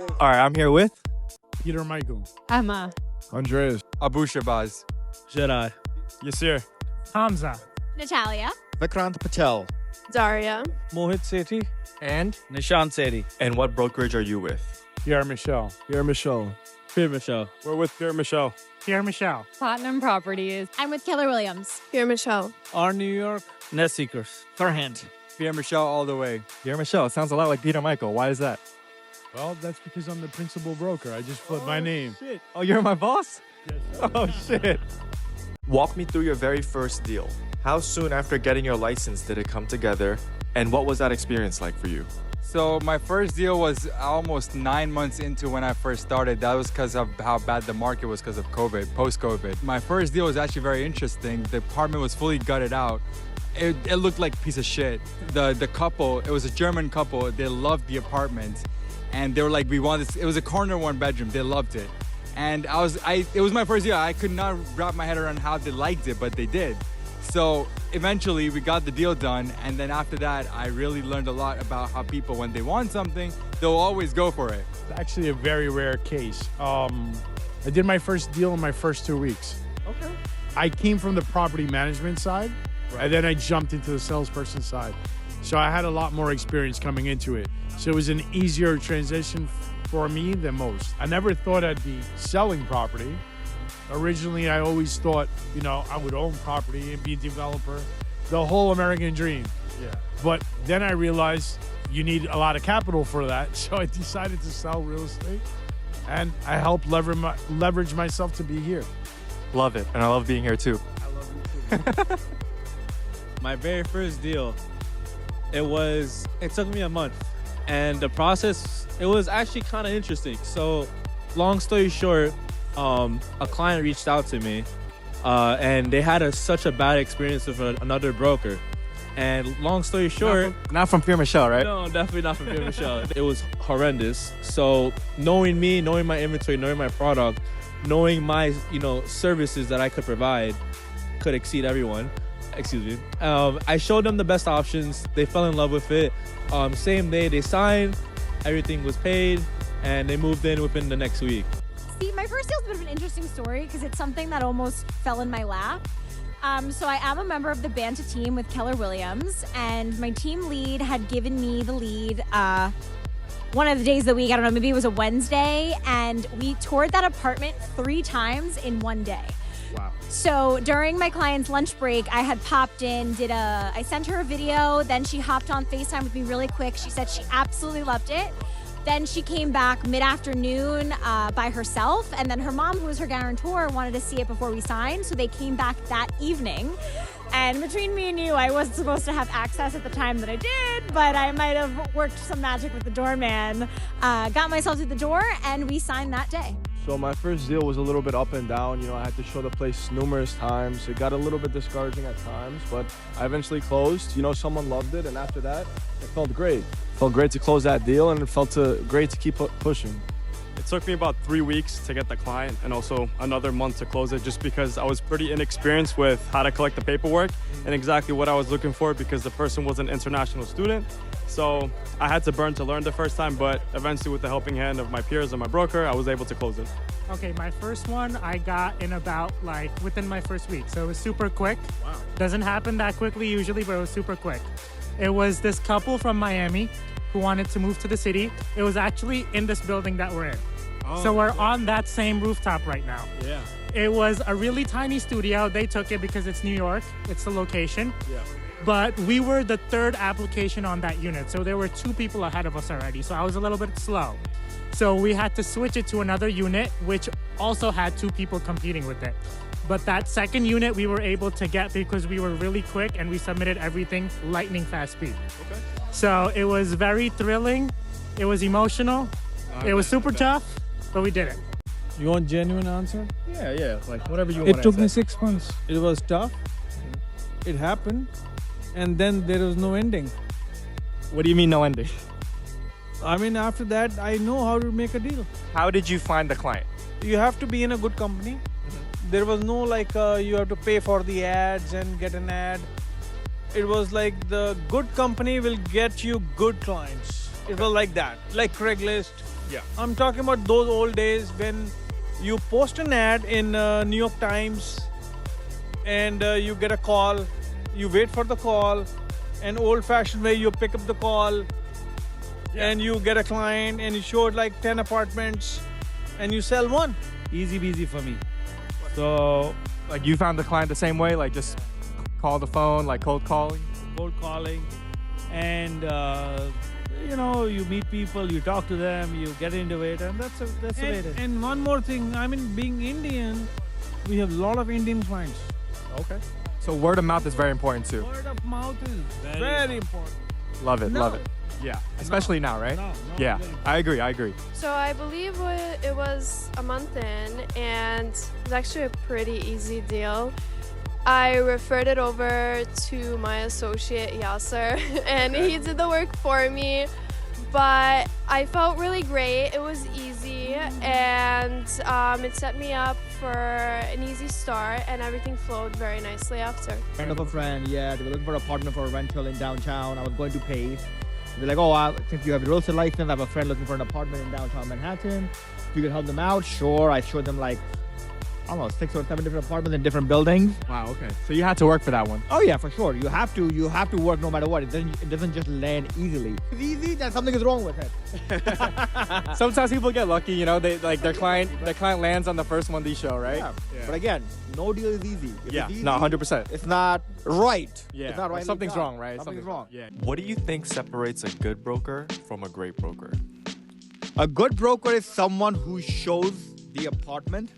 All right, I'm here with Peter Michael. Emma. Andreas. Abu Shabazz. Jedi. Yasir. Hamza. Natalia. Vikrant Patel. Daria. Mohit Sethi. And Nishant Sethi. And what brokerage are you with? Pierre Michel. Pierre Michel. Pierre Michel. We're with Pierre Michel. Pierre Michel. Platinum Properties. I'm with Keller Williams. Pierre Michel. Our New York. Net Seekers. Third Pierre Michel all the way. Pierre Michel. Sounds a lot like Peter Michael. Why is that? Well, that's because I'm the principal broker. I just put my name. Shit. Oh, you're my boss? Yes. Oh, shit. Walk me through your very first deal. How soon after getting your license did it come together? And what was that experience like for you? So my first deal was almost 9 months into when I first started. That was because of how bad the market was because of COVID, post-COVID. My first deal was actually very interesting. The apartment was fully gutted out. It looked like a piece of shit. The couple, it was a German couple, they loved the apartment. And they were like, we want this. It was a corner one bedroom. They loved it. And it was my first deal. I could not wrap my head around how they liked it, but they did. So eventually we got the deal done. And then after that, I really learned a lot about how people, when they want something, they'll always go for it. It's actually a very rare case. I did my first deal in my first 2 weeks. Okay. I came from the property management side, and then I jumped into the salesperson side. So I had a lot more experience coming into it. So it was an easier transition for me than most. I never thought I'd be selling property. Originally, I always thought, I would own property and be a developer. The whole American dream. Yeah. But then I realized you need a lot of capital for that. So I decided to sell real estate. And I helped leverage myself to be here. Love it. And I love being here too. I love you too. My very first deal, it took me a month. And the process, it was actually kind of interesting. So long story short, a client reached out to me and they had such a bad experience with another broker. And long story short... Not from Pierre Michel, right? No, definitely not from Pierre Michel. It was horrendous. So knowing me, knowing my inventory, knowing my product, knowing my, services that I could provide could exceed everyone. Excuse me. I showed them the best options. They fell in love with it. Same day they signed, everything was paid, and they moved in within the next week. See, my first deal is a bit of an interesting story because it's something that almost fell in my lap. So I am a member of the Banta team with Keller Williams, and my team lead had given me the lead one of the days of the week. I don't know, maybe it was a Wednesday, and we toured that apartment 3 times in one day. Wow. So during my client's lunch break, I had popped in, I sent her a video, then she hopped on FaceTime with me really quick. She said she absolutely loved it. Then she came back mid-afternoon by herself, and then her mom, who was her guarantor, wanted to see it before we signed, so they came back that evening. And between me and you, I wasn't supposed to have access at the time that I did, but I might have worked some magic with the doorman, got myself through the door, and we signed that day. So my first deal was a little bit up and down. I had to show the place numerous times. It got a little bit discouraging at times, but I eventually closed. Someone loved it, and after that, it felt great. It felt great to close that deal, and it felt great to keep pushing. It took me about 3 weeks to get the client and also another month to close it, just because I was pretty inexperienced with how to collect the paperwork and exactly what I was looking for, because the person was an international student. So I had to burn to learn the first time, but eventually with the helping hand of my peers and my broker, I was able to close it. Okay, my first one I got in about within my first week. So it was super quick. Wow. Doesn't happen that quickly usually, but it was super quick. It was this couple from Miami who wanted to move to the city. It was actually in this building that we're in. Oh, so we're on that same rooftop right now. Yeah. It was a really tiny studio. They took it because it's New York. It's the location. Yeah. But we were the 3rd application on that unit. So there were 2 people ahead of us already. So I was a little bit slow. So we had to switch it to another unit, which also had 2 people competing with it. But that second unit we were able to get because we were really quick and we submitted everything lightning fast speed. Okay. So it was very thrilling. It was emotional. It was super tough, but we did it. You want genuine answer? Yeah. Whatever you want. It took me 6 months. It was tough. It happened. And then there was no ending. What do you mean no ending? After that, I know how to make a deal. How did you find the client? You have to be in a good company. There was no you have to pay for the ads and get an ad. It was like the good company will get you good clients. It was like that. Like Craigslist, I'm talking about those old days when you post an ad in New York Times and you get a call, you wait for the call, an old-fashioned way you pick up the call and you get a client and you showed like 10 apartments and you sell one. Easy peasy for me. So Like you found the client the same way, like just call the phone, like cold calling? cold calling and you know, you meet people, you talk to them, you get into it, and that's the way it is. And one more thing, I mean, being Indian, we have a lot of Indian clients. Okay. So word of mouth is very important too. Word of mouth is very important. Love it, No. love it. Yeah, especially now, right? No, Yeah, I agree. So I believe it was a month in, and it was actually a pretty easy deal. I referred it over to my associate Yasser, and he did the work for me. But I felt really great. It was easy, and it set me up for an easy start, and everything flowed very nicely after. Friend of a friend, yeah, they were looking for an apartment for a rental in downtown. I was going to pay. They're like, oh, since you have a real estate license, I have a friend looking for an apartment in downtown Manhattan. If you could help them out, sure. I showed them like, I don't know, 6 or 7 different apartments in different buildings. Wow, okay. So you had to work for that one. Oh yeah, for sure. You have to work no matter what. It doesn't just land easily. If it's easy, then something is wrong with it. Sometimes people get lucky, you know, they like their client lands on the first one they show, right? Yeah. But again, no deal is easy. If Yeah, it's easy, no, 100%. it's not right. Yeah, It's not or right. something's wrong, right? Something's wrong. Yeah. What do you think separates a good broker from a great broker? A good broker is someone who shows the apartment,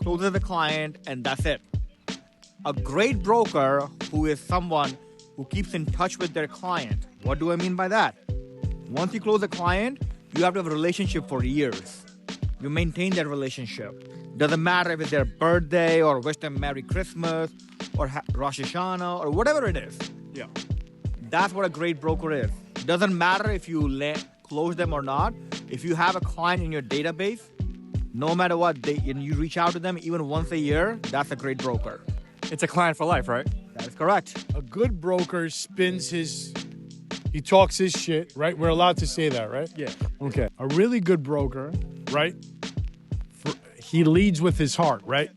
closes the client, and that's it. A great broker who is someone who keeps in touch with their client. What do I mean by that? Once you close a client, you have to have a relationship for years. You maintain that relationship. Doesn't matter if it's their birthday or wish them Merry Christmas or Rosh Hashanah or whatever it is. Yeah. That's what a great broker is. Doesn't matter if you close them or not. If you have a client in your database, no matter what, and you reach out to them even once a year, that's a great broker. It's a client for life, right? That is correct. A good broker he talks his shit, right? We're allowed to say that, right? Yeah. Okay. A really good broker, right? He leads with his heart, right?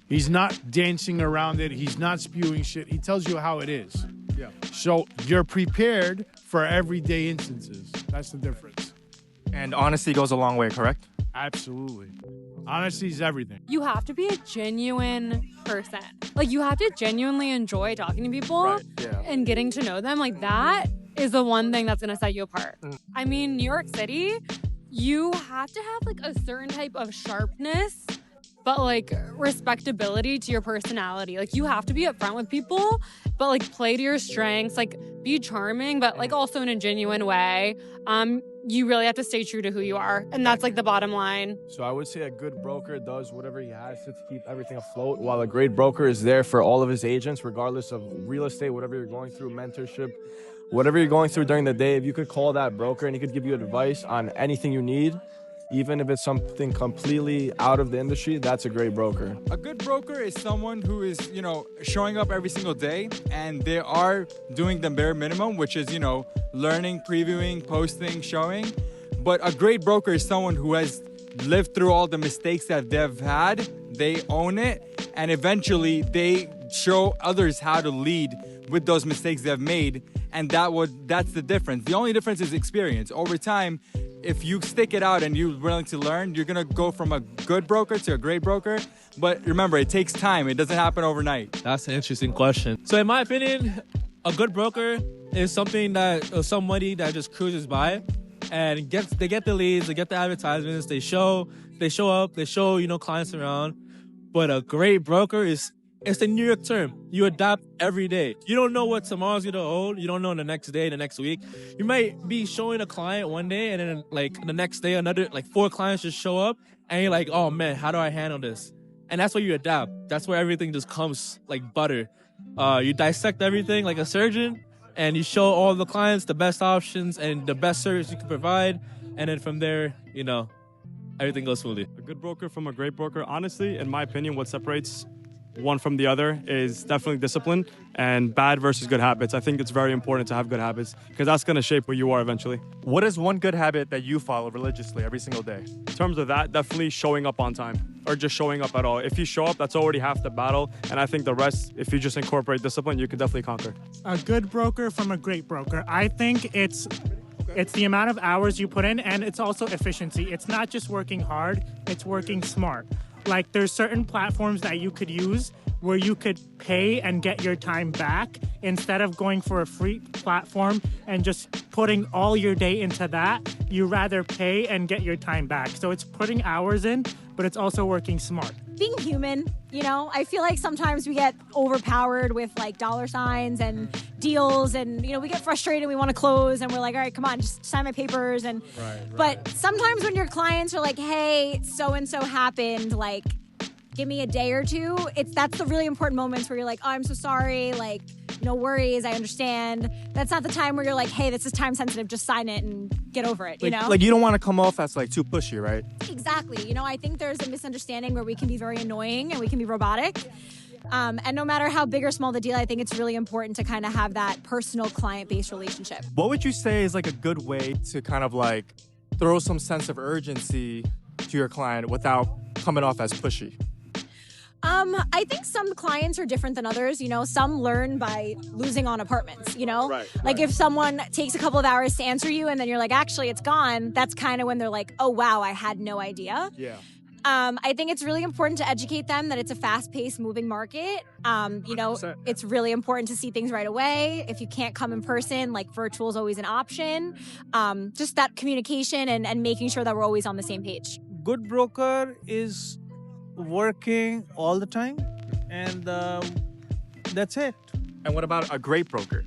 He's not dancing around it. He's not spewing shit. He tells you how it is. Yeah. So you're prepared for everyday instances. That's the difference. And honesty goes a long way, correct? Absolutely. Honesty is everything. You have to be a genuine person. Like, you have to genuinely enjoy talking to people Yeah. and getting to know them. Like, that is the one thing that's going to set you apart. I mean, New York City, you have to have like a certain type of sharpness, but like respectability to your personality. Like, you have to be upfront with people, but like play to your strengths, like be charming, but like also in a genuine way. You really have to stay true to who you are. And that's like the bottom line. So I would say a good broker does whatever he has to keep everything afloat, while a great broker is there for all of his agents, regardless of real estate, whatever you're going through, mentorship, whatever you're going through during the day. If you could call that broker and he could give you advice on anything you need, even if it's something completely out of the industry, that's a great broker. A good broker is someone who is, you know, showing up every single day and they are doing the bare minimum, which is, you know, learning, previewing, posting, showing. But a great broker is someone who has lived through all the mistakes that they've had, they own it, and eventually they show others how to lead with those mistakes they've made. And that's the difference. The only difference is experience. Over time, if you stick it out and you're willing to learn, you're gonna go from a good broker to a great broker. But remember, it takes time. It doesn't happen overnight. That's an interesting question. So in my opinion, a good broker is somebody that just cruises by and they get the leads, they get the advertisements, they show up, they show, you know, clients around. But a great broker it's the New York term. You adapt every day. You don't know what tomorrow's gonna hold. You don't know the next day, the next week. You might be showing a client one day and then like the next day, another like 4 clients just show up and you're like, oh man, how do I handle this? And that's where you adapt. That's where everything just comes like butter. You dissect everything like a surgeon and you show all the clients the best options and the best service you can provide. And then from there, you know, everything goes smoothly. A good broker from a great broker, honestly, in my opinion, what separates one from the other is definitely discipline and bad versus good habits. I think it's very important to have good habits because that's going to shape who you are eventually. What is one good habit that you follow religiously every single day? In terms of that, definitely showing up on time or just showing up at all. If you show up, that's already half the battle. And I think the rest, if you just incorporate discipline, you can definitely conquer. A good broker from a great broker. I think it's the amount of hours you put in, and it's also efficiency. It's not just working hard, it's working smart. Like, there's certain platforms that you could use where you could pay and get your time back instead of going for a free platform and just putting all your day into that. You rather pay and get your time back. So it's putting hours in, but it's also working smart. Being human, you know, I feel like sometimes we get overpowered with like dollar signs and deals, and you know, we get frustrated, we want to close, and we're like, all right, come on, just sign my papers. And but sometimes when your clients are like, hey, so and so happened, like, give me a day or two, that's the really important moments where you're like, oh, I'm so sorry, like, no worries, I understand. That's not the time where you're like, hey, this is time sensitive, just sign it and get over it, you know? Like, you don't want to come off as like too pushy, right? Exactly. You know, I think there's a misunderstanding where we can be very annoying and we can be robotic. And no matter how big or small the deal, I think it's really important to kind of have that personal client-based relationship. What would you say is like a good way to kind of like throw some sense of urgency to your client without coming off as pushy? I think some clients are different than others. You know, some learn by losing on apartments, you know? Like if someone takes a couple of hours to answer you and then you're like, actually, it's gone, that's kind of when they're like, oh, wow, I had no idea. Yeah. I think it's really important to educate them that it's a fast-paced, moving market. You know, 100%. It's really important to see things right away. If you can't come in person, like virtual is always an option. Just that communication and making sure that we're always on the same page. Good broker is working all the time, and that's it. And what about a great broker?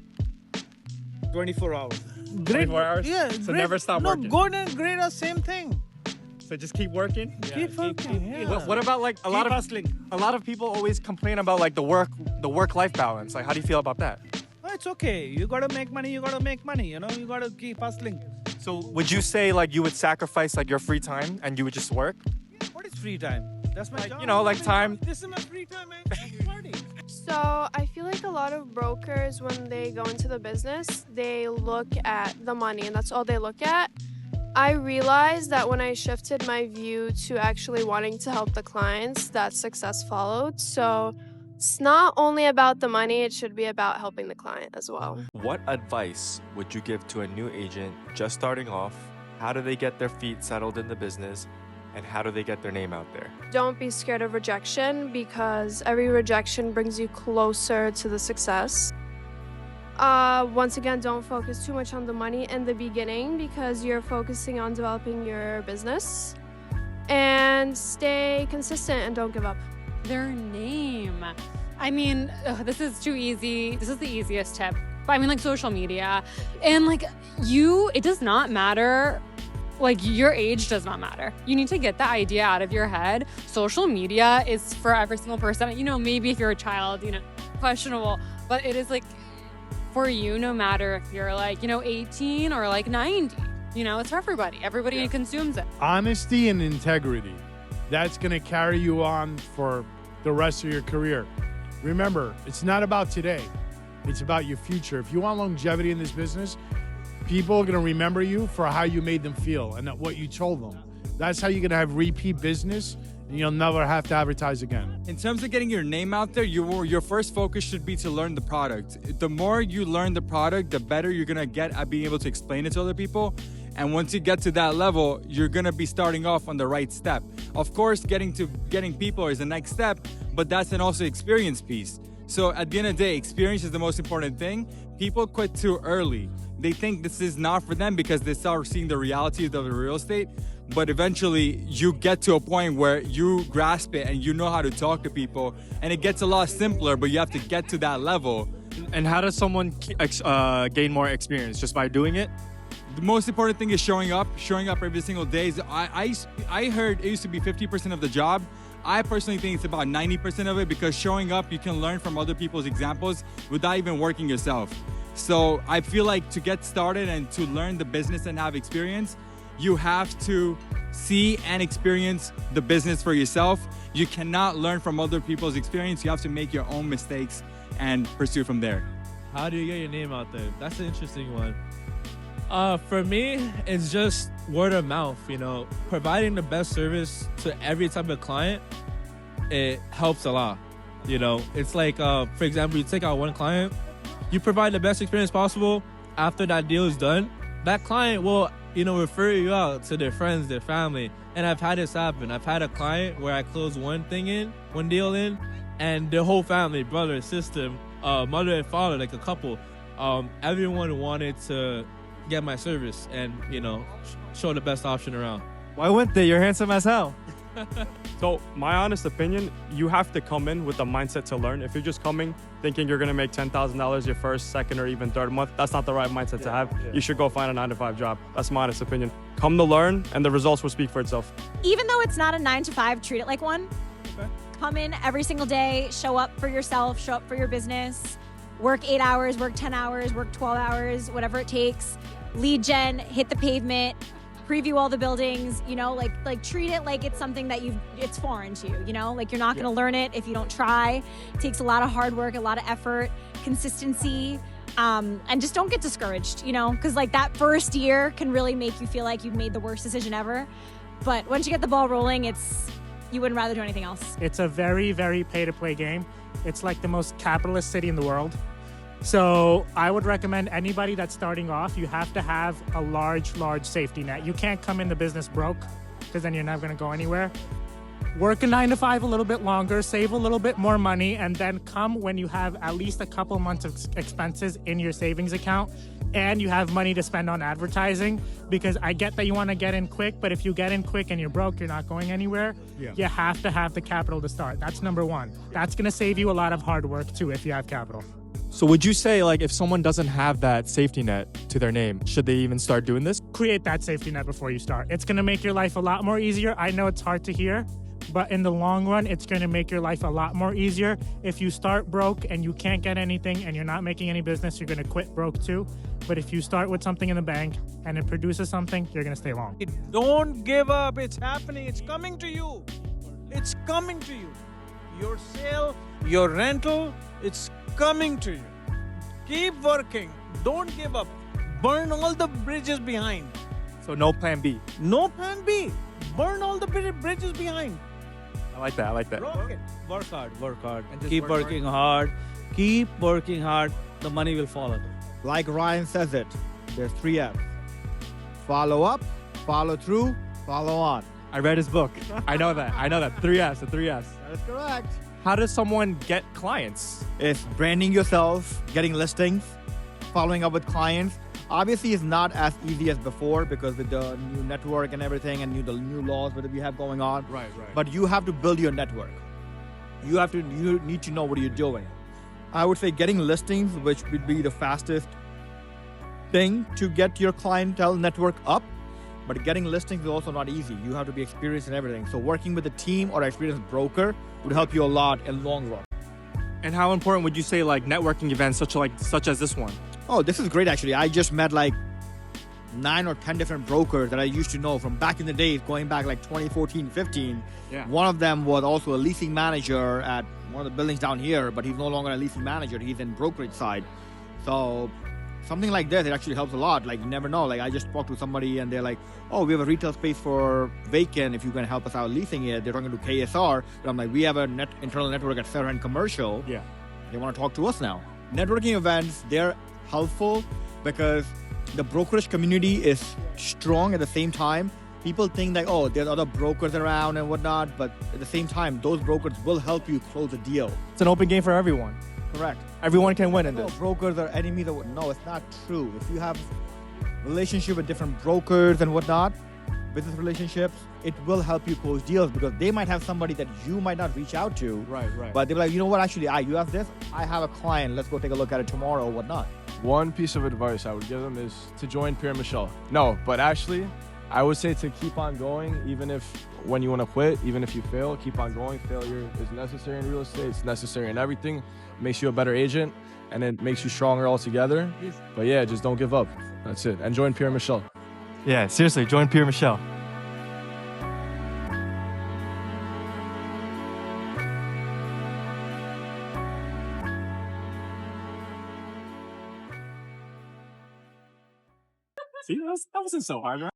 24 hours. 24 hours? Yeah. So great. never stop working? No, good and great are same thing. So just keep working? Keep working, yeah. What about like a lot of people always complain about like the work-life balance. Like, how do you feel about that? Oh, it's okay. You gotta make money, you know, you gotta keep hustling. So would you say like you would sacrifice like your free time and you would just work? What is free time? That's my job. You know, like time. This is my free time, man. Party. So I feel like a lot of brokers, when they go into the business, they look at the money and that's all they look at. I realized that when I shifted my view to actually wanting to help the clients, that success followed. So it's not only about the money, it should be about helping the client as well. What advice would you give to a new agent just starting off? How do they get their feet settled in the business? And how do they get their name out there? Don't be scared of rejection because every rejection brings you closer to the success. Once again, don't focus too much on the money in the beginning because you're focusing on developing your business. And stay consistent and don't give up. Their name. I mean, this is too easy. This is the easiest tip. But I mean, like social media. And like it does not matter. Like your age does not matter. You need to get the idea out of your head. Social media is for every single person. You know, maybe if you're a child, you know, questionable. But it is like for you, no matter if you're like, you know, 18 or like 90. You know, it's for everybody. Everybody consumes it. Honesty and integrity. That's going to carry you on for the rest of your career. Remember, it's not about today. It's about your future. If you want longevity in this business, people are going to remember you for how you made them feel and what you told them. That's how you're going to have repeat business, and you'll never have to advertise again. In terms of getting your name out there, your first focus should be to learn the product. The more you learn the product, the better you're going to get at being able to explain it to other people. And once you get to that level, you're going to be starting off on the right step. Of course, getting people is the next step, but that's an also experience piece. So at the end of the day, experience is the most important thing. People quit too early. They think this is not for them because they start seeing the reality of the real estate. But eventually, you get to a point where you grasp it and you know how to talk to people. And it gets a lot simpler, but you have to get to that level. And how does someone gain more experience? Just by doing it? The most important thing is showing up every single day. I heard it used to be 50% of the job. I personally think it's about 90% of it because showing up, you can learn from other people's examples without even working yourself. So I feel like to get started and to learn the business and have experience, you have to see and experience the business for yourself. You cannot learn from other people's experience. You have to make your own mistakes and pursue from there. How do you get your name out there? That's an interesting one. For me, it's just word of mouth, you know. Providing the best service to every type of client, it helps a lot. You know, it's like, for example, you take out one client, you provide the best experience possible. After that deal is done, that client will, you know, refer you out to their friends, their family. And I've had this happen. I've had a client where I closed one deal in, and their whole family, brother, sister, mother and father, like a couple, everyone wanted to get my service and, you know, show the best option around. Why wouldn't they? You're handsome as hell. So my honest opinion, you have to come in with the mindset to learn. If you're just coming thinking you're gonna make $10,000 your first, second, or even third month, that's not the right mindset to have. You should go find a 9-to-5 job. That's my honest opinion. Come to learn, and the results will speak for itself. Even though it's not a 9-to-5, treat it like one. Okay. Come in every single day, show up for yourself, show up for your business, work 8 hours, work 10 hours, work 12 hours, whatever it takes. Lead gen, hit the pavement, preview all the buildings, you know, like treat it like it's something that it's foreign to you, you know, like you're not going to learn it if you don't try. It takes a lot of hard work, a lot of effort, consistency, and just don't get discouraged, you know, because like that first year can really make you feel like you've made the worst decision ever. But once you get the ball rolling, you wouldn't rather do anything else. It's a very, very pay-to-play game. It's like the most capitalist city in the world. So I would recommend anybody that's starting off, you have to have a large safety net. You can't come in the business broke, because then you're never going to go anywhere. Work a 9-to-5 a little bit longer, save a little bit more money, and then come when you have at least a couple months of expenses in your savings account and you have money to spend on advertising, because I get that you want to get in quick, but if you get in quick and you're broke, you're not going anywhere. You have to have the capital to start. That's number one. That's going to save you a lot of hard work too if you have capital. So would you say, like, if someone doesn't have that safety net to their name, should they even start doing this? Create that safety net before you start. It's going to make your life a lot more easier. I know it's hard to hear, but in the long run, it's going to make your life a lot more easier. If you start broke and you can't get anything and you're not making any business, you're going to quit broke too. But if you start with something in the bank and it produces something, you're going to stay long. Don't give up. It's happening. It's coming to you. It's coming to you. Your sale, your rental, it's coming to you. Keep working. Don't give up. Burn all the bridges behind. So no plan B. No plan B. Burn all the bridges behind. I like that. Rocket. Work hard. And just Keep work working hard. Keep working hard. The money will follow. Like Ryan says it, there's 3 F's. Follow up, follow through, follow on. I read his book. I know that. 3 F's, the 3 F's. That is correct. How does someone get clients? It's branding yourself, getting listings, following up with clients. Obviously, it's not as easy as before because with the new network and everything and the new laws that we have going on. Right. But you have to build your network. You need to know what you're doing. I would say getting listings, which would be the fastest thing to get your clientele network up. But getting listings is also not easy. You have to be experienced in everything. So working with a team or an experienced broker would help you a lot in the long run. And how important would you say like networking events such as this one? Oh, this is great actually. I just met like 9 or 10 different brokers that I used to know from back in the days, going back like 2014, 15. Yeah. One of them was also a leasing manager at one of the buildings down here, but he's no longer a leasing manager. He's in brokerage side. So something like this, it actually helps a lot. Like, you never know. Like, I just spoke to somebody and they're like, oh, we have a retail space for vacant if you can help us out leasing it. They're talking to KSR. But I'm like, we have an internal network at Fairhaven Commercial. Yeah. They want to talk to us now. Networking events, they're helpful because the brokerage community is strong at the same time. People think like, oh, there's other brokers around and whatnot. But at the same time, those brokers will help you close a deal. It's an open game for everyone. Correct. Everyone can win in No, this. brokers are enemies. No, it's not true. If you have relationship with different brokers and whatnot, business relationships, it will help you close deals because they might have somebody that you might not reach out to. Right. But they're like, you know what? Actually, you have this. I have a client. Let's go take a look at it tomorrow or whatnot. One piece of advice I would give them is to join Pierre Michel. No, but actually, I would say to keep on going, even if when you want to quit, even if you fail, keep on going. Failure is necessary in real estate. It's necessary in everything. It makes you a better agent, and it makes you stronger altogether. But yeah, just don't give up. That's it. And join Pierre Michel. Yeah, seriously, join Pierre Michel. See, that wasn't so hard, right?